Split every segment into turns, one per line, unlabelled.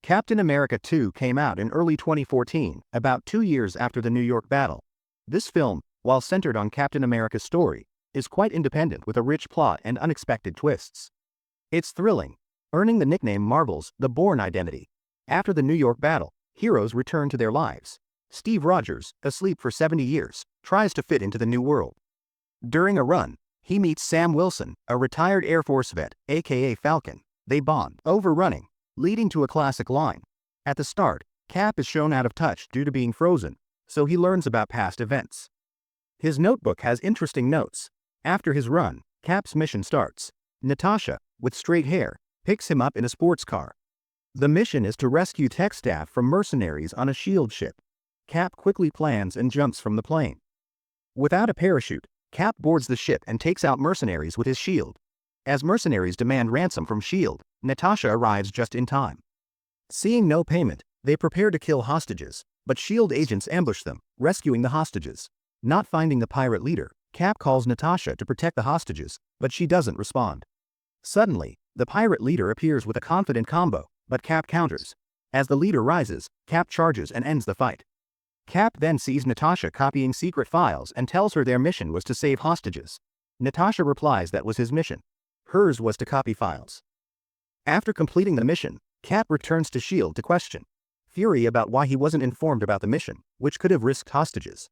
Captain America 2 came out in early 2014, about 2 years after the New York battle. This film, while centered on Captain America's story, is quite independent with a rich plot and unexpected twists. It's thrilling, earning the nickname Marvel's The Bourne Identity. After the New York battle, heroes return to their lives. Steve Rogers, asleep for 70 years, tries to fit into the new world. During a run, he meets Sam Wilson, a retired Air Force vet, aka Falcon. They bond over running, leading to a classic line. At the start, Cap is shown out of touch due to being frozen, so he learns about past events. His notebook has interesting notes. After his run, Cap's mission starts. Natasha, with straight hair, picks him up in a sports car. The mission is to rescue tech staff from mercenaries on a S.H.I.E.L.D. ship. Cap quickly plans and jumps from the plane. Without a parachute, Cap boards the ship and takes out mercenaries with his shield. As mercenaries demand ransom from S.H.I.E.L.D., Natasha arrives just in time. Seeing no payment, they prepare to kill hostages, but S.H.I.E.L.D. agents ambush them, rescuing the hostages. Not finding the pirate leader, Cap calls Natasha to protect the hostages, but she doesn't respond. Suddenly, the pirate leader appears with a confident combo, but Cap counters. As the leader rises, Cap charges and ends the fight. Cap then sees Natasha copying secret files and tells her their mission was to save hostages. Natasha replies that was his mission. Hers was to copy files. After completing the mission, Cap returns to S.H.I.E.L.D. to question Fury about why he wasn't informed about the mission, which could have risked hostages.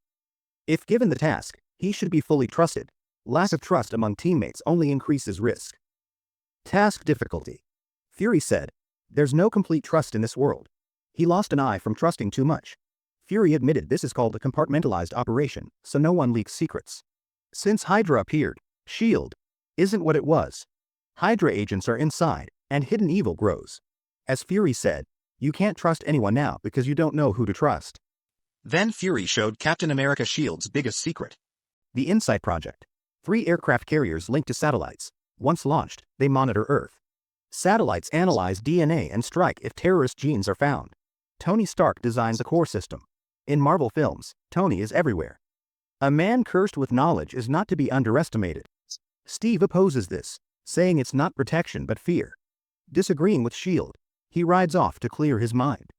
If given the task, he should be fully trusted. Lack of trust among teammates only increases risk. Task difficulty. Fury said, "There's no complete trust in this world." He lost an eye from trusting too much. Fury admitted this is called a compartmentalized operation, so no one leaks secrets. Since Hydra appeared, S.H.I.E.L.D. isn't what it was. Hydra agents are inside, and hidden evil grows. As Fury said, "You can't trust anyone now because you don't know who to trust." Then Fury showed Captain America S.H.I.E.L.D.'s biggest secret. The Insight Project. 3 aircraft carriers linked to satellites. Once launched, they monitor Earth. Satellites analyze DNA and strike if terrorist genes are found. Tony Stark designs a core system. In Marvel films, Tony is everywhere. A man cursed with knowledge is not to be underestimated. Steve opposes this, saying it's not protection but fear. Disagreeing with S.H.I.E.L.D., he rides off to clear his mind.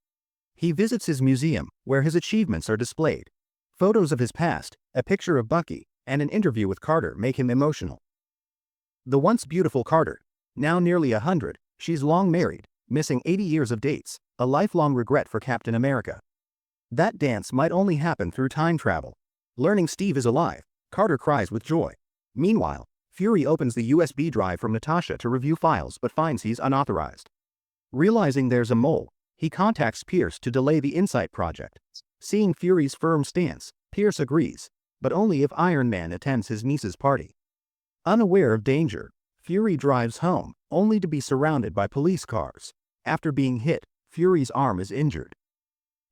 He visits his museum, where his achievements are displayed. Photos of his past, a picture of Bucky, and an interview with Carter make him emotional. The once beautiful Carter, now nearly 100, she's long married, missing 80 years of dates, a lifelong regret for Captain America. That dance might only happen through time travel. Learning Steve is alive, Carter cries with joy. Meanwhile, Fury opens the USB drive from Natasha to review files but finds he's unauthorized. Realizing there's a mole, he contacts Pierce to delay the Insight Project. Seeing Fury's firm stance, Pierce agrees, but only if Iron Man attends his niece's party. Unaware of danger, Fury drives home, only to be surrounded by police cars. After being hit, Fury's arm is injured.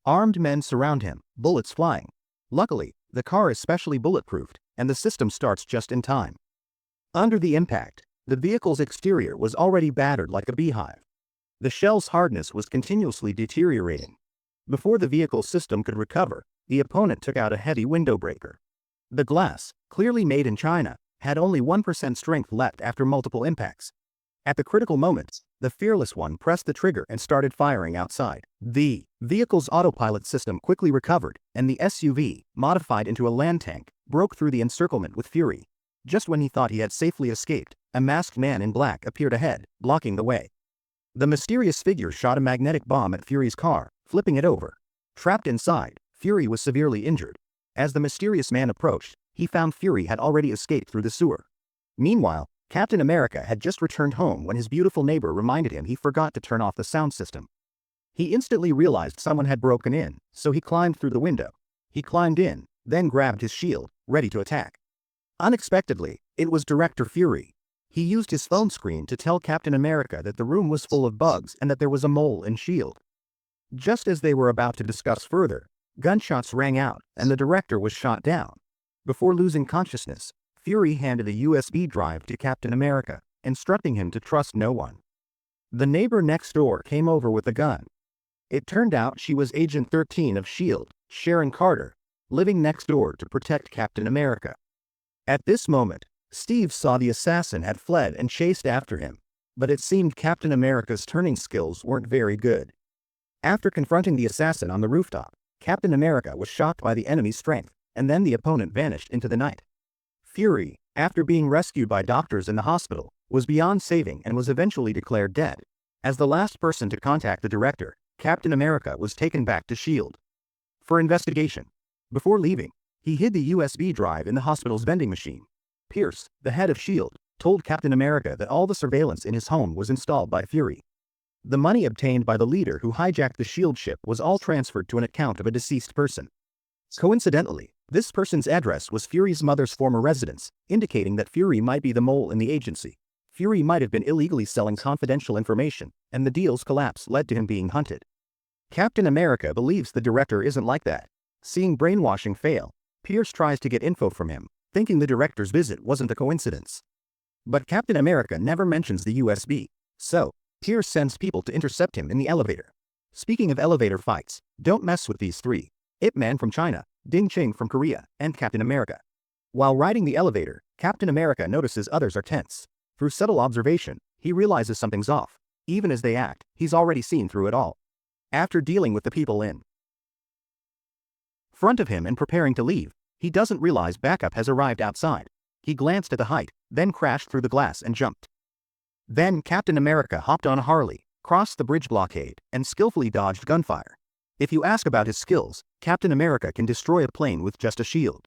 Armed men surround him, bullets flying. Luckily, the car is specially bulletproofed, and the system starts just in time. Under the impact, the vehicle's exterior was already battered like a beehive. The shell's hardness was continuously deteriorating. Before the vehicle's system could recover, the opponent took out a heavy window breaker. The glass, clearly made in China, had only 1% strength left after multiple impacts. At the critical moment, the fearless one pressed the trigger and started firing outside. The vehicle's autopilot system quickly recovered, and the SUV, modified into a land tank, broke through the encirclement with Fury. Just when he thought he had safely escaped, a masked man in black appeared ahead, blocking the way. The mysterious figure shot a magnetic bomb at Fury's car, flipping it over. Trapped inside, Fury was severely injured. As the mysterious man approached, he found Fury had already escaped through the sewer. Meanwhile, Captain America had just returned home when his beautiful neighbor reminded him he forgot to turn off the sound system. He instantly realized someone had broken in, so he climbed through the window. He climbed in, then grabbed his shield, ready to attack. Unexpectedly, it was Director Fury. He used his phone screen to tell Captain America that the room was full of bugs and that there was a mole in S.H.I.E.L.D. Just as they were about to discuss further, gunshots rang out and the director was shot down. Before losing consciousness, Fury handed a USB drive to Captain America, instructing him to trust no one. The neighbor next door came over with a gun. It turned out she was Agent 13 of S.H.I.E.L.D., Sharon Carter, living next door to protect Captain America. At this moment, Steve saw the assassin had fled and chased after him, but it seemed Captain America's turning skills weren't very good. After confronting the assassin on the rooftop, Captain America was shocked by the enemy's strength, and then the opponent vanished into the night. Fury, after being rescued by doctors in the hospital, was beyond saving and was eventually declared dead. As the last person to contact the director, Captain America was taken back to S.H.I.E.L.D. for investigation. Before leaving, he hid the USB drive in the hospital's vending machine. Pierce, the head of S.H.I.E.L.D., told Captain America that all the surveillance in his home was installed by Fury. The money obtained by the leader who hijacked the S.H.I.E.L.D. ship was all transferred to an account of a deceased person. Coincidentally, this person's address was Fury's mother's former residence, indicating that Fury might be the mole in the agency. Fury might have been illegally selling confidential information, and the deal's collapse led to him being hunted. Captain America believes the director isn't like that. Seeing brainwashing fail, Pierce tries to get info from him, thinking the director's visit wasn't a coincidence. But Captain America never mentions the USB, so Pierce sends people to intercept him in the elevator. Speaking of elevator fights, don't mess with these three: Ip Man from China, Ding Ching from Korea, and Captain America. While riding the elevator, Captain America notices others are tense. Through subtle observation, he realizes something's off. Even as they act, he's already seen through it all. After dealing with the people in front of him and preparing to leave, he doesn't realize backup has arrived outside. He glanced at the height, then crashed through the glass and jumped. Then Captain America hopped on a Harley, crossed the bridge blockade, and skillfully dodged gunfire. If you ask about his skills, Captain America can destroy a plane with just a shield.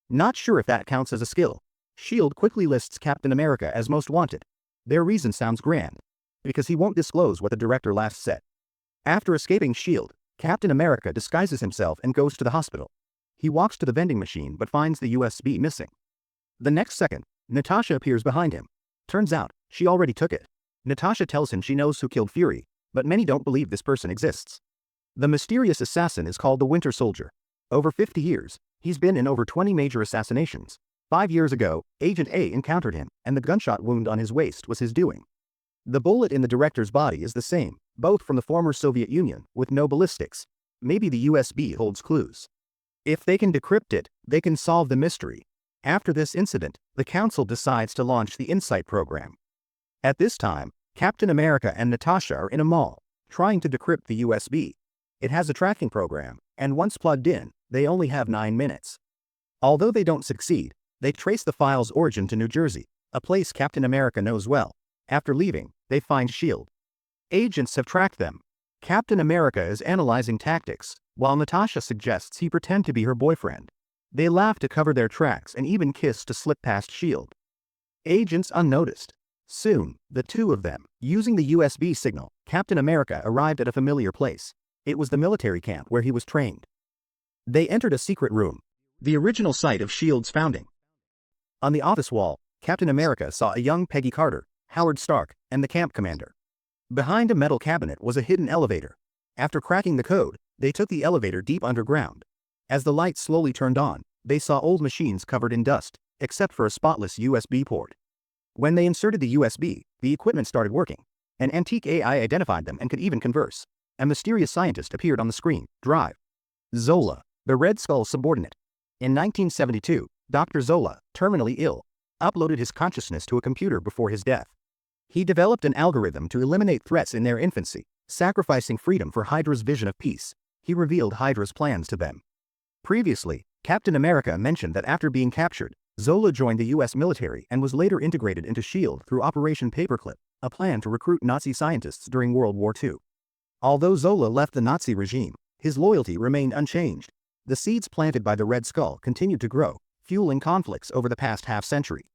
Not sure if that counts as a skill. S.H.I.E.L.D. quickly lists Captain America as most wanted. Their reason sounds grand, because he won't disclose what the director last said. After escaping S.H.I.E.L.D., Captain America disguises himself and goes to the hospital. He walks to the vending machine but finds the USB missing. The next second, Natasha appears behind him. Turns out, she already took it. Natasha tells him she knows who killed Fury, but many don't believe this person exists. The mysterious assassin is called the Winter Soldier. Over 50 years, he's been in over 20 major assassinations. 5 years ago, Agent A encountered him, and the gunshot wound on his waist was his doing. The bullet in the director's body is the same, both from the former Soviet Union, with no ballistics. Maybe the USB holds clues. If they can decrypt it, they can solve the mystery. After this incident, the Council decides to launch the InSight program. At this time, Captain America and Natasha are in a mall, trying to decrypt the USB. It has a tracking program, and once plugged in, they only have 9 minutes. Although they don't succeed, they trace the file's origin to New Jersey, a place Captain America knows well. After leaving, they find S.H.I.E.L.D. Agents have tracked them. Captain America is analyzing tactics, while Natasha suggests he pretend to be her boyfriend. They laugh to cover their tracks and even kiss to slip past S.H.I.E.L.D. Agents unnoticed. Soon, the two of them, using the USB signal, Captain America arrived at a familiar place. It was the military camp where he was trained. They entered a secret room, the original site of S.H.I.E.L.D.'s founding. On the office wall, Captain America saw a young Peggy Carter, Howard Stark, and the camp commander. Behind a metal cabinet was a hidden elevator. After cracking the code, they took the elevator deep underground. As the lights slowly turned on, they saw old machines covered in dust, except for a spotless USB port. When they inserted the USB, the equipment started working. An antique AI identified them and could even converse. A mysterious scientist appeared on the screen. Drive. Zola, the Red Skull's subordinate. In 1972, Dr. Zola, terminally ill, uploaded his consciousness to a computer before his death. He developed an algorithm to eliminate threats in their infancy, sacrificing freedom for Hydra's vision of peace. He revealed Hydra's plans to them. Previously, Captain America mentioned that after being captured, Zola joined the US military and was later integrated into S.H.I.E.L.D. through Operation Paperclip, a plan to recruit Nazi scientists during World War II. Although Zola left the Nazi regime, his loyalty remained unchanged. The seeds planted by the Red Skull continued to grow, fueling conflicts over the past half-century.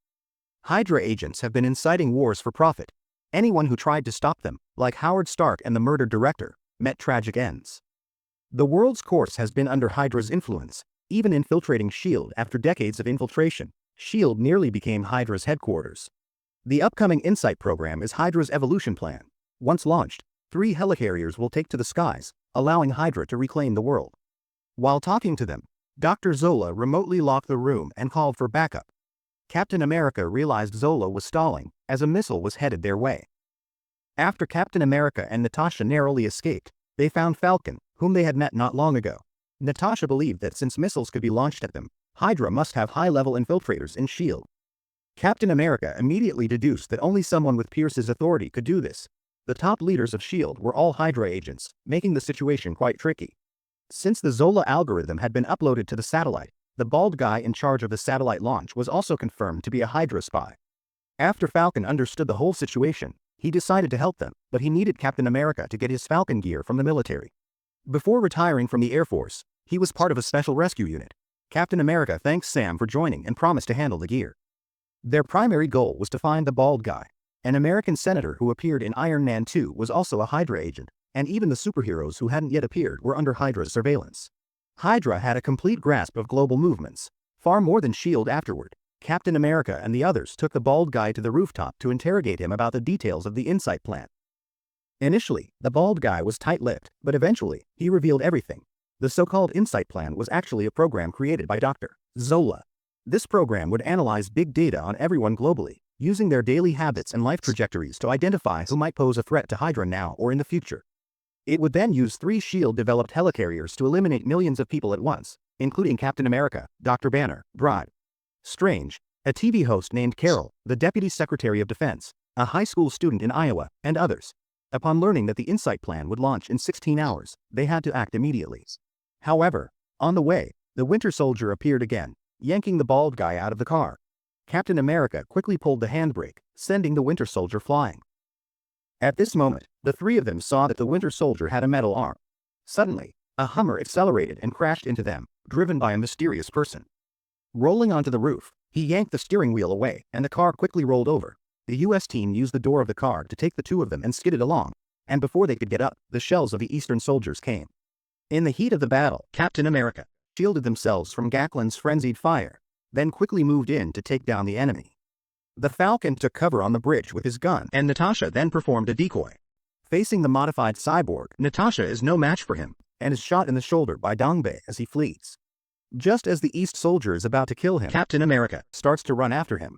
Hydra agents have been inciting wars for profit. Anyone who tried to stop them, like Howard Stark and the murdered director, met tragic ends. The world's course has been under Hydra's influence, even infiltrating S.H.I.E.L.D. After decades of infiltration. S.H.I.E.L.D. nearly became Hydra's headquarters. The upcoming InSight program is Hydra's evolution plan. Once launched, 3 helicarriers will take to the skies, allowing Hydra to reclaim the world. While talking to them, Dr. Zola remotely locked the room and called for backup. Captain America realized Zola was stalling, as a missile was headed their way. After Captain America and Natasha narrowly escaped, they found Falcon, whom they had met not long ago. Natasha believed that since missiles could be launched at them, Hydra must have high-level infiltrators in S.H.I.E.L.D. Captain America immediately deduced that only someone with Pierce's authority could do this. The top leaders of S.H.I.E.L.D. were all Hydra agents, making the situation quite tricky. Since the Zola algorithm had been uploaded to the satellite, the bald guy in charge of the satellite launch was also confirmed to be a Hydra spy. After Falcon understood the whole situation, he decided to help them, but he needed Captain America to get his Falcon gear from the military. Before retiring from the Air Force, he was part of a special rescue unit. Captain America thanked Sam for joining and promised to handle the gear. Their primary goal was to find the bald guy. An American senator who appeared in Iron Man 2 was also a Hydra agent, and even the superheroes who hadn't yet appeared were under Hydra's surveillance. Hydra had a complete grasp of global movements, far more than S.H.I.E.L.D. afterward. Captain America and the others took the bald guy to the rooftop to interrogate him about the details of the Insight plan. Initially, the bald guy was tight-lipped, but eventually, he revealed everything. The so-called Insight plan was actually a program created by Dr. Zola. This program would analyze big data on everyone globally, using their daily habits and life trajectories to identify who might pose a threat to Hydra now or in the future. It would then use 3 S.H.I.E.L.D.-developed helicarriers to eliminate millions of people at once, including Captain America, Dr. Banner, Bride, Strange, a TV host named Carol, the Deputy Secretary of Defense, a high school student in Iowa, and others. Upon learning that the Insight plan would launch in 16 hours, they had to act immediately. However, on the way, the Winter Soldier appeared again, yanking the bald guy out of the car. Captain America quickly pulled the handbrake, sending the Winter Soldier flying. At this moment, the 3 of them saw that the Winter Soldier had a metal arm. Suddenly, a Hummer accelerated and crashed into them, driven by a mysterious person. Rolling onto the roof, he yanked the steering wheel away, and the car quickly rolled over. The U.S. team used the door of the car to take the 2 of them and skidded along, and before they could get up, the shells of the Eastern soldiers came. In the heat of the battle, Captain America shielded themselves from Gaklin's frenzied fire, then quickly moved in to take down the enemy. The Falcon took cover on the bridge with his gun, and Natasha then performed a decoy. Facing the modified cyborg, Natasha is no match for him, and is shot in the shoulder by Dongbei as he flees. Just as the East soldier is about to kill him, Captain America starts to run after him.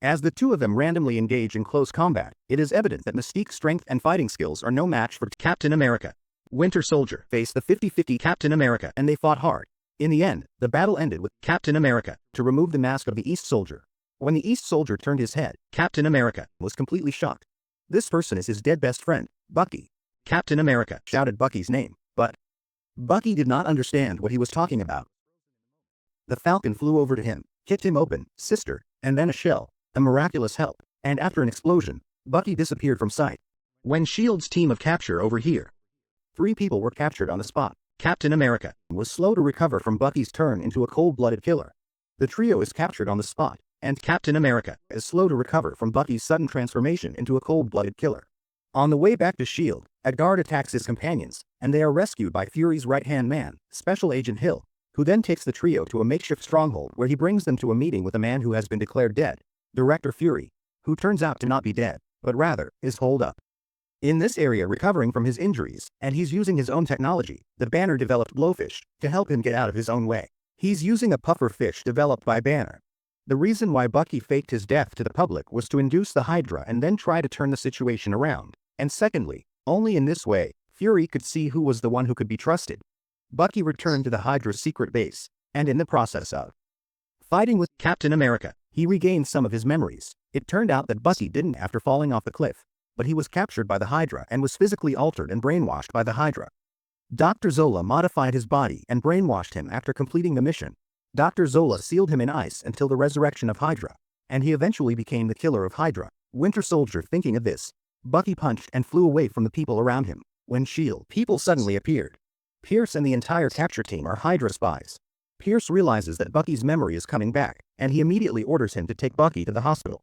As the 2 of them randomly engage in close combat, it is evident that Mystique's strength and fighting skills are no match for Captain America. Winter Soldier faced the 50-50 Captain America, and they fought hard. In the end, the battle ended with Captain America to remove the mask of the East soldier. When the East soldier turned his head, Captain America was completely shocked. This person is his dead best friend, Bucky. Captain America shouted Bucky's name, but Bucky did not understand what he was talking about. The Falcon flew over to him, kicked him open, sister, and then a shell, a miraculous help, and after an explosion, Bucky disappeared from sight. When S.H.I.E.L.D.'s team of capture over here, 3 people were captured on the spot. Captain America was slow to recover from Bucky's turn into a cold-blooded killer. The trio is captured on the spot, and Captain America is slow to recover from Bucky's sudden transformation into a cold-blooded killer. On the way back to S.H.I.E.L.D., a guard attacks his companions, and they are rescued by Fury's right-hand man, Special Agent Hill, who then takes the trio to a makeshift stronghold where he brings them to a meeting with a man who has been declared dead, Director Fury, who turns out to not be dead, but rather is holed up in this area recovering from his injuries, and he's using his own technology, the Banner-developed blowfish, to help him get out of his own way. He's using a puffer fish developed by Banner. The reason why Bucky faked his death to the public was to induce the Hydra and then try to turn the situation around, and secondly, only in this way, Fury could see who was the one who could be trusted. Bucky returned to the Hydra's secret base, and in the process of fighting with Captain America, he regained some of his memories. It turned out that Bucky didn't after falling off the cliff, but he was captured by the Hydra and was physically altered and brainwashed by the Hydra. Dr. Zola modified his body and brainwashed him after completing the mission. Dr. Zola sealed him in ice until the resurrection of Hydra, and he eventually became the killer of Hydra. Winter Soldier thinking of this, Bucky punched and flew away from the people around him, when S.H.I.E.L.D. people suddenly appeared. Pierce and the entire capture team are Hydra spies. Pierce realizes that Bucky's memory is coming back, and he immediately orders him to take Bucky to the hospital.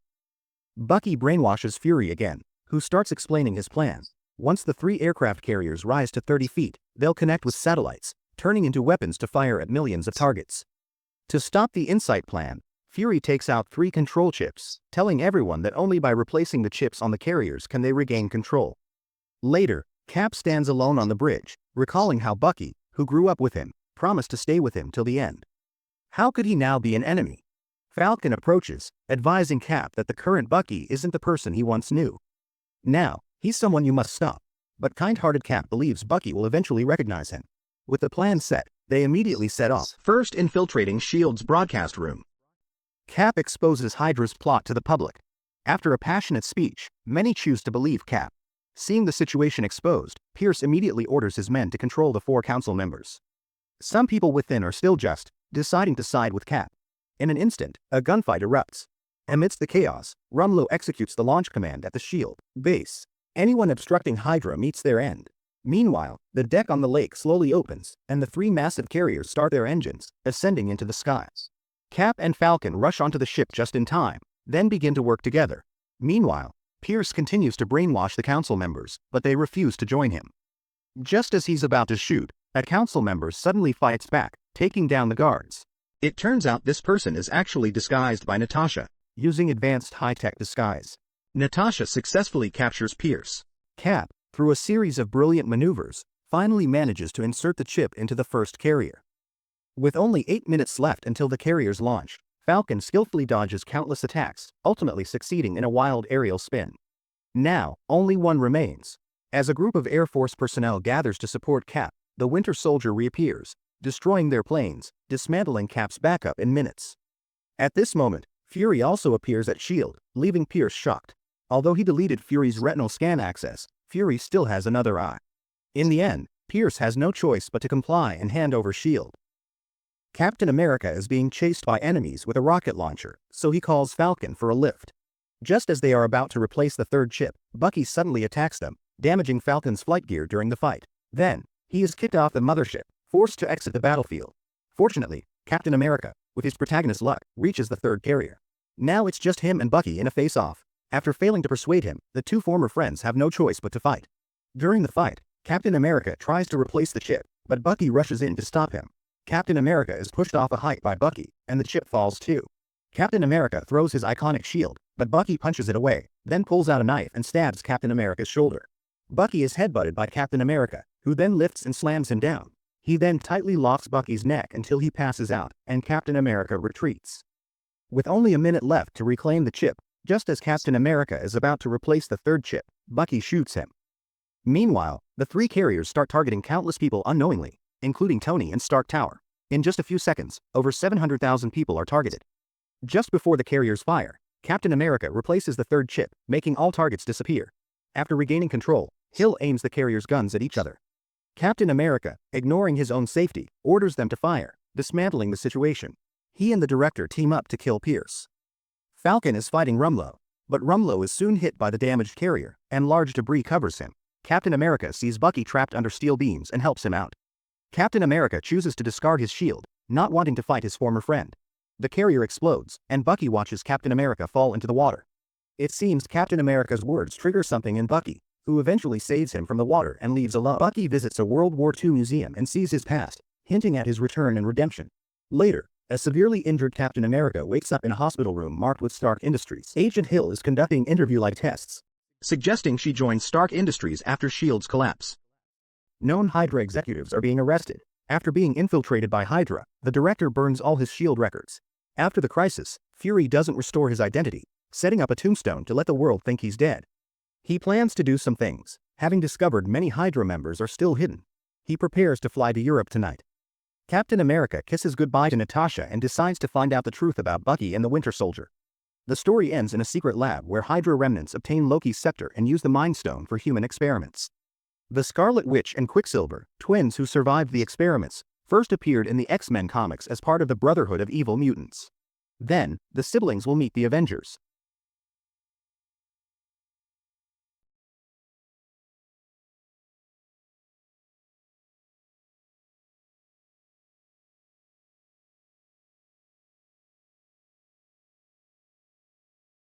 Bucky brainwashes Fury again, who starts explaining his plan. Once the 3 aircraft carriers rise to 30 feet, they'll connect with satellites, turning into weapons to fire at millions of targets. To stop the Insight plan, Fury takes out 3 control chips, telling everyone that only by replacing the chips on the carriers can they regain control. Later, Cap stands alone on the bridge, recalling how Bucky, who grew up with him, promised to stay with him till the end. How could he now be an enemy? Falcon approaches, advising Cap that the current Bucky isn't the person he once knew. Now, he's someone you must stop. But kind-hearted Cap believes Bucky will eventually recognize him. With the plan set, they immediately set off, first infiltrating S.H.I.E.L.D.'s broadcast room. Cap exposes Hydra's plot to the public. After a passionate speech, many choose to believe Cap. Seeing the situation exposed, Pierce immediately orders his men to control the 4 council members. Some people within are still just deciding to side with Cap. In an instant, a gunfight erupts. Amidst the chaos, Rumlow executes the launch command at the S.H.I.E.L.D. base. Anyone obstructing Hydra meets their end. Meanwhile, the deck on the lake slowly opens, and the 3 massive carriers start their engines, ascending into the skies. Cap and Falcon rush onto the ship just in time, then begin to work together. Meanwhile, Pierce continues to brainwash the council members, but they refuse to join him. Just as he's about to shoot, a council member suddenly fights back, taking down the guards. It turns out this person is actually disguised by Natasha, using advanced high-tech disguise. Natasha successfully captures Pierce. Cap, through a series of brilliant maneuvers, finally manages to insert the chip into the first carrier. With only 8 minutes left until the carriers launch, Falcon skillfully dodges countless attacks, ultimately succeeding in a wild aerial spin. Now, only one remains. As a group of Air Force personnel gathers to support Cap, the Winter Soldier reappears, destroying their planes, dismantling Cap's backup in minutes. At this moment, Fury also appears at S.H.I.E.L.D., leaving Pierce shocked. Although he deleted Fury's retinal scan access, Fury still has another eye. In the end, Pierce has no choice but to comply and hand over S.H.I.E.L.D. Captain America is being chased by enemies with a rocket launcher, so he calls Falcon for a lift. Just as they are about to replace the 3rd chip, Bucky suddenly attacks them, damaging Falcon's flight gear during the fight. Then, he is kicked off the mothership, forced to exit the battlefield. Fortunately, Captain America, with his protagonist's luck, reaches the 3rd carrier. Now it's just him and Bucky in a face-off. After failing to persuade him, the 2 former friends have no choice but to fight. During the fight, Captain America tries to replace the chip, but Bucky rushes in to stop him. Captain America is pushed off a height by Bucky, and the chip falls too. Captain America throws his iconic S.H.I.E.L.D., but Bucky punches it away, then pulls out a knife and stabs Captain America's shoulder. Bucky is headbutted by Captain America, who then lifts and slams him down. He then tightly locks Bucky's neck until he passes out, and Captain America retreats. With only a minute left to reclaim the chip, just as Captain America is about to replace the 3rd chip, Bucky shoots him. Meanwhile, the 3 carriers start targeting countless people unknowingly, including Tony and Stark Tower. In just a few seconds, over 700,000 people are targeted. Just before the carriers fire, Captain America replaces the 3rd chip, making all targets disappear. After regaining control, Hill aims the carriers' guns at each other. Captain America, ignoring his own safety, orders them to fire, dismantling the situation. He and the director team up to kill Pierce. Falcon is fighting Rumlow, but Rumlow is soon hit by the damaged carrier, and large debris covers him. Captain America sees Bucky trapped under steel beams and helps him out. Captain America chooses to discard his shield, not wanting to fight his former friend. The carrier explodes, and Bucky watches Captain America fall into the water. It seems Captain America's words trigger something in Bucky, who eventually saves him from the water and leaves alone. Bucky visits a World War II museum and sees his past, hinting at his return and redemption. Later, a severely injured Captain America wakes up in a hospital room marked with Stark Industries. Agent Hill is conducting interview-like tests, suggesting she joins Stark Industries after S.H.I.E.L.D.'s collapse. Known Hydra executives are being arrested. After being infiltrated by Hydra, the director burns all his S.H.I.E.L.D. records. After the crisis, Fury doesn't restore his identity, setting up a tombstone to let the world think he's dead. He plans to do some things, having discovered many Hydra members are still hidden. He prepares to fly to Europe tonight. Captain America kisses goodbye to Natasha and decides to find out the truth about Bucky and the Winter Soldier. The story ends in a secret lab where Hydra remnants obtain Loki's scepter and use the Mind Stone for human experiments. The Scarlet Witch and Quicksilver, twins who survived the experiments, first appeared in the X-Men comics as part of the Brotherhood of Evil Mutants. Then, the siblings will meet the Avengers.